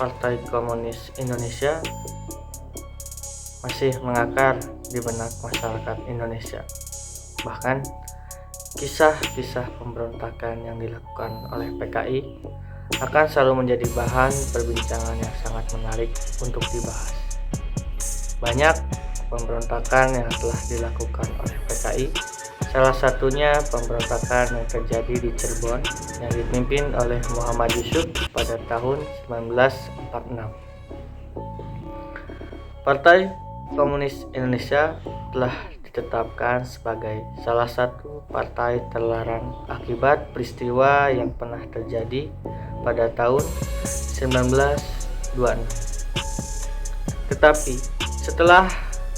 Partai Komunis Indonesia masih mengakar di benak masyarakat Indonesia. Bahkan kisah-kisah pemberontakan yang dilakukan oleh PKI akan selalu menjadi bahan perbincangan yang sangat menarik untuk dibahas. Banyak pemberontakan yang telah dilakukan oleh PKI, salah satunya pemberontakan yang terjadi di Cirebon yang dipimpin oleh Muhammad Yusuf pada tahun 1946. Partai Komunis Indonesia telah ditetapkan sebagai salah satu partai terlarang akibat peristiwa yang pernah terjadi pada tahun 1926. Tetapi setelah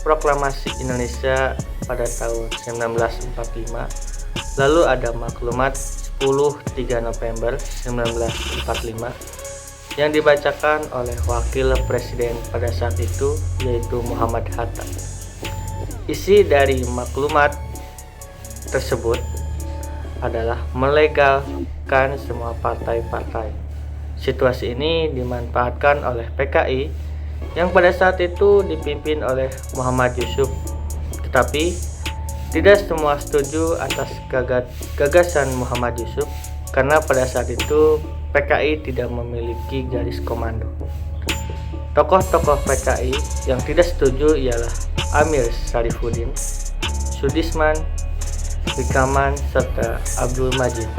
proklamasi Indonesia pada tahun 1945, lalu ada maklumat 3 November 1945 yang dibacakan oleh Wakil Presiden pada saat itu, yaitu Muhammad Hatta. Isi dari maklumat tersebut adalah melegalkan semua partai-partai. Situasi ini dimanfaatkan oleh PKI yang pada saat itu dipimpin oleh Muhammad Yusuf, tetapi tidak semua setuju atas gagasan Muhammad Yusuf karena pada saat itu PKI tidak memiliki garis komando. Tokoh-tokoh PKI yang tidak setuju ialah Amir Syarifuddin, Sudisman, Bikaman, serta Abdul Majid,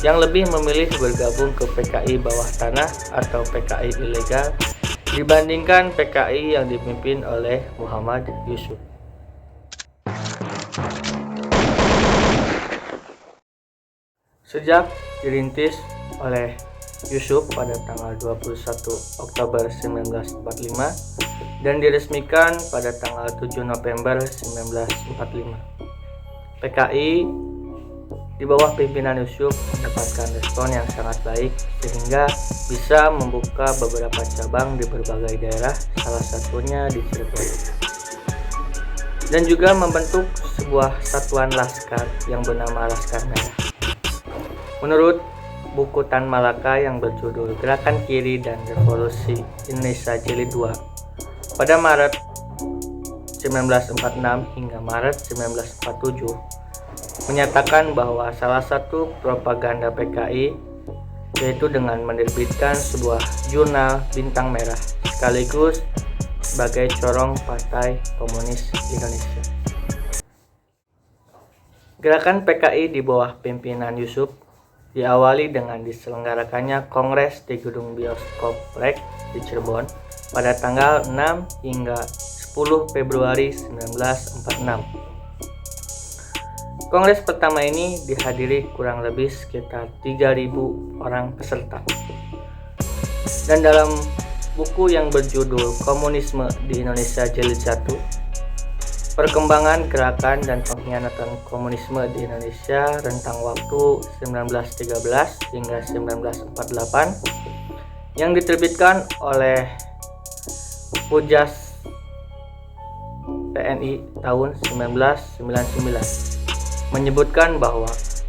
yang lebih memilih bergabung ke PKI bawah tanah atau PKI ilegal dibandingkan PKI yang dipimpin oleh Muhammad Yusuf. Sejak dirintis oleh Yusuf pada tanggal 21 Oktober 1945 dan diresmikan pada tanggal 7 November 1945. PKI di bawah pimpinan Yusuf mendapatkan respon yang sangat baik sehingga bisa membuka beberapa cabang di berbagai daerah, salah satunya di Cirebon. Dan juga membentuk sebuah satuan laskar yang bernama Laskar Merah. Menurut buku Tan Malaka yang berjudul Gerakan Kiri dan Revolusi Indonesia Jilid 2 pada Maret 1946 hingga Maret 1947 menyatakan bahwa salah satu propaganda PKI yaitu dengan menerbitkan sebuah jurnal bintang merah sekaligus sebagai corong Partai Komunis Indonesia. Gerakan PKI di bawah pimpinan Yusuf diawali dengan diselenggarakannya Kongres di Gedung Bioskop Rek di Cirebon pada tanggal 6 hingga 10 Februari 1946. Kongres pertama ini dihadiri kurang lebih sekitar 3.000 orang peserta. Dan dalam buku yang berjudul Komunisme di Indonesia Jilid 1, Perkembangan Gerakan dan Pengkhianatan Komunisme di Indonesia rentang waktu 1913 hingga 1948 yang diterbitkan oleh Pujas TNI tahun 1999 menyebutkan bahwa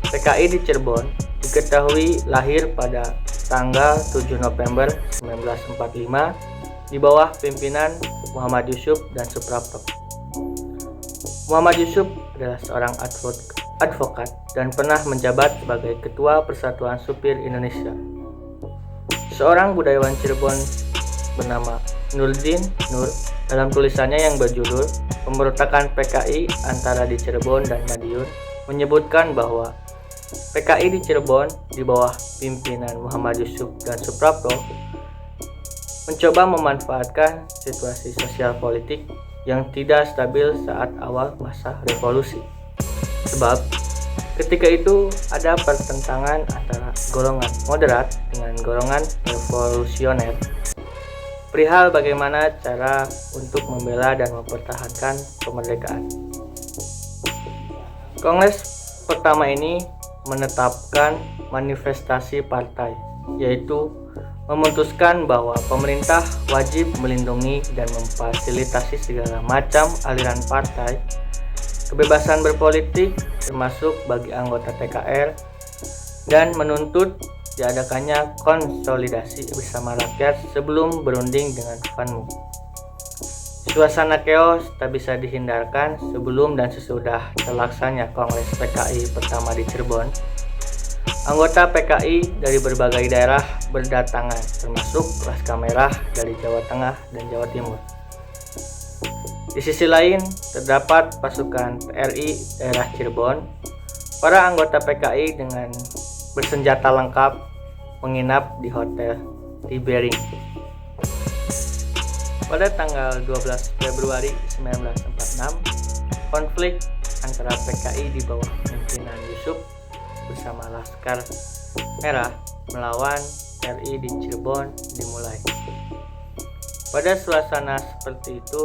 PKI di Cirebon diketahui lahir pada tanggal 7 November 1945 di bawah pimpinan Muhammad Yusuf dan Suprapto. Muhammad Yusuf adalah seorang advokat dan pernah menjabat sebagai Ketua Persatuan Supir Indonesia. Seorang budayawan Cirebon bernama Nuruddin Nur dalam tulisannya yang berjudul Pemberontakan PKI antara di Cirebon dan Madiun menyebutkan bahwa PKI di Cirebon di bawah pimpinan Muhammad Yusuf dan Suprapto mencoba memanfaatkan situasi sosial politik yang tidak stabil saat awal masa revolusi. Sebab ketika itu ada pertentangan antara golongan moderat dengan golongan revolusioner perihal bagaimana cara untuk membela dan mempertahankan kemerdekaan. Kongres pertama ini menetapkan manifestasi partai, yaitu memutuskan bahwa pemerintah wajib melindungi dan memfasilitasi segala macam aliran partai, kebebasan berpolitik termasuk bagi anggota TKR, dan menuntut diadakannya konsolidasi bersama rakyat sebelum berunding dengan Fanmu. Suasana chaos tak bisa dihindarkan sebelum dan sesudah terlaksananya Kongres PKI pertama di Cirebon. Anggota PKI dari berbagai daerah berdatangan, termasuk Laskar Merah dari Jawa Tengah dan Jawa Timur. Di sisi lain, terdapat pasukan TRI daerah Cirebon. Para anggota PKI dengan bersenjata lengkap menginap di Hotel di Bering. Pada tanggal 12 Februari 1946, konflik antara PKI di bawah pimpinan Yusuf bersama Laskar Merah melawan TRI di Cirebon dimulai. Pada suasana seperti itu,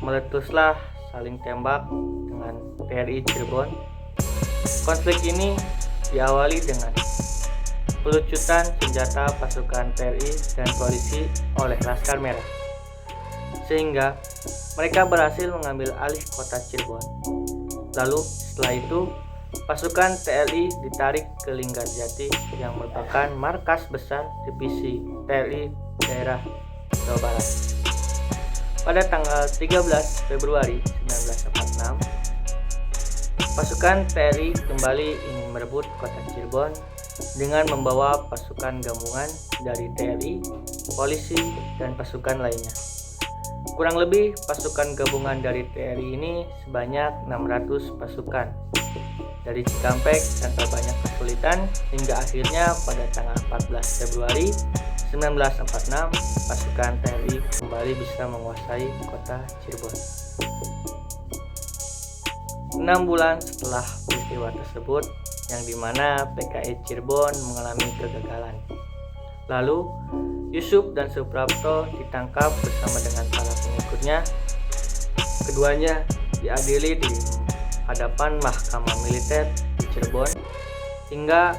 meletuslah saling tembak dengan TRI Cirebon. Konflik ini diawali dengan pelucutan senjata pasukan TRI dan polisi oleh Laskar Merah, sehingga mereka berhasil mengambil alih kota Cirebon. Lalu setelah itu, pasukan TRI ditarik ke Linggarjati yang merupakan markas besar divisi TRI daerah Jawa Barat. Pada tanggal 13 Februari 1946, pasukan TRI kembali ingin merebut kota Cirebon dengan membawa pasukan gabungan dari TRI, polisi, dan pasukan lainnya. Kurang lebih pasukan gabungan dari TRI ini sebanyak 600 pasukan dari Cikampek tanpa banyak kesulitan hingga akhirnya pada tanggal 14 Februari 1946 pasukan TRI kembali bisa menguasai kota Cirebon. 6 bulan setelah peristiwa tersebut, yang dimana PKI Cirebon mengalami kegagalan. Lalu, Yusuf dan Suprapto ditangkap bersama dengan para pengikutnya. Keduanya diadili di hadapan Mahkamah Militer di Cirebon, hingga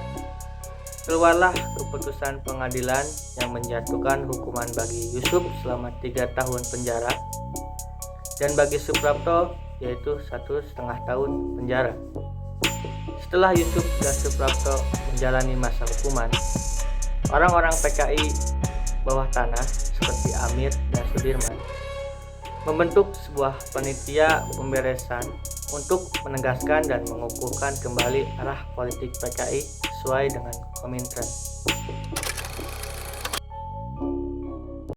keluarlah keputusan pengadilan yang menjatuhkan hukuman bagi Yusuf selama 3 tahun penjara, dan bagi Suprapto yaitu 1,5 tahun penjara. Setelah Yusuf dan Suprapto menjalani masa hukuman, orang-orang PKI bawah tanah seperti Amir dan Sudirman membentuk sebuah panitia pemberesan untuk menegaskan dan mengukuhkan kembali arah politik PKI sesuai dengan Komintern.